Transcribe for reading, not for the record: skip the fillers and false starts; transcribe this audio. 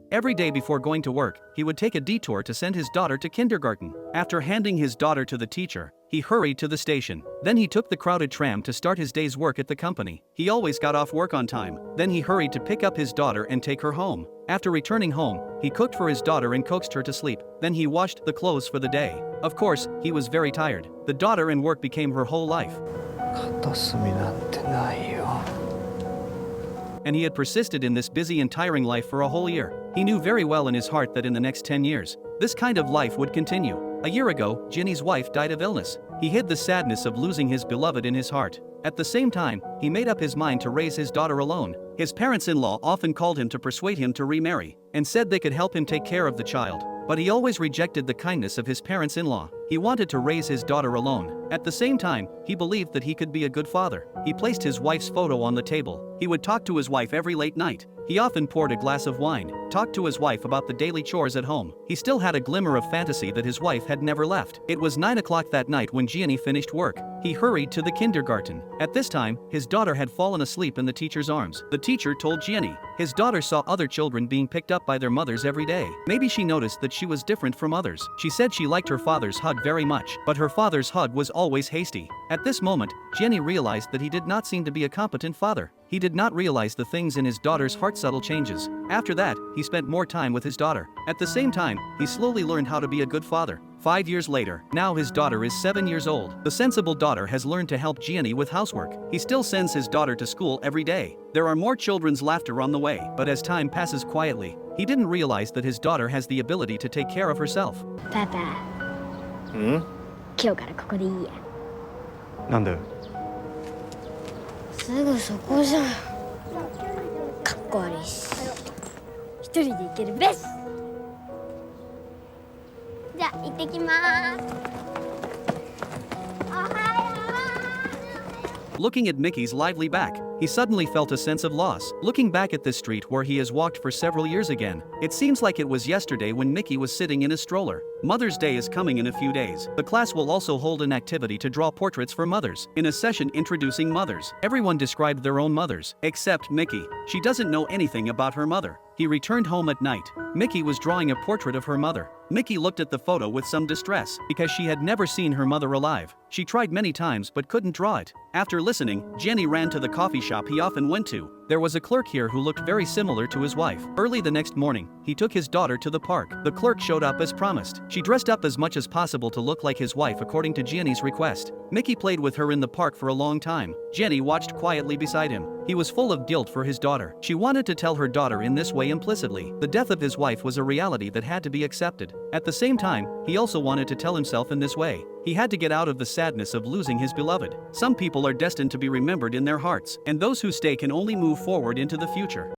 Every day before going to work, he would take a detour to send his daughter to kindergarten. After handing his daughter to the teacher, he hurried to the station. Then he took the crowded tram to start his day's work at the company. He always got off work on time. Then he hurried to pick up his daughter and take her home. After returning home, he cooked for his daughter and coaxed her to sleep. Then he washed the clothes for the day. Of course, he was very tired. The daughter and work became her whole life. And he had persisted in this busy and tiring life for a whole year. He knew very well in his heart that in the next 10 years, this kind of life would continue. A year ago, Ginny's wife died of illness. He hid the sadness of losing his beloved in his heart. At the same time, he made up his mind to raise his daughter alone. His parents-in-law often called him to persuade him to remarry, and said they could help him take care of the child. But he always rejected the kindness of his parents-in-law. He wanted to raise his daughter alone. At the same time, he believed that he could be a good father. He placed his wife's photo on the table. He would talk to his wife every late night. He often poured a glass of wine, talked to his wife about the daily chores at home. He still had a glimmer of fantasy that his wife had never left. It was 9 o'clock that night when Gianni finished work. He hurried to the kindergarten. At this time, his daughter had fallen asleep in the teacher's arms. The teacher told Gianni his daughter saw other children being picked up by their mothers every day. Maybe she noticed that she was different from others. She said she liked her father's hug very much, but her father's hug was always hasty. At this moment, Gianni realized that he did not seem to be a competent father. He did not realize the things in his daughter's heart subtle changes. After that, he spent more time with his daughter. At the same time, he slowly learned how to be a good father. 5 years later, now his daughter is 7 years old. The sensible daughter has learned to help Gianni with housework. He still sends his daughter to school every day. There are more children's laughter on the way, but as time passes quietly, he didn't realize that his daughter has the ability to take care of herself. Papa. 今日からここでいいや。なんで？すぐそこじゃん。かっこ悪いし。一人で行けるベス。じゃあ行ってきます。Looking at Mickey's lively back, he suddenly felt a sense of loss. Looking back at this street where he has walked for several years again, it seems like it was yesterday when Mickey was sitting in his stroller. Mother's Day is coming in a few days. The class will also hold an activity to draw portraits for mothers. In a session introducing mothers, everyone described their own mothers, except Mickey. She doesn't know anything about her mother. He returned home at night. Mickey was drawing a portrait of her mother. Mickey looked at the photo with some distress, because she had never seen her mother alive. She tried many times but couldn't draw it. After listening, Jenny ran to the coffee shop he often went to. There was a clerk here who looked very similar to his wife. Early the next morning, he took his daughter to the park. The clerk showed up as promised. She dressed up as much as possible to look like his wife according to Jenny's request. Mickey played with her in the park for a long time. Jenny watched quietly beside him. He was full of guilt for his daughter. She wanted to tell her daughter in this way implicitly. The death of his wife was a reality that had to be accepted. At the same time, he also wanted to tell himself in this way. He had to get out of the sadness of losing his beloved. Some people are destined to be remembered in their hearts, and those who stay can only move forward into the future.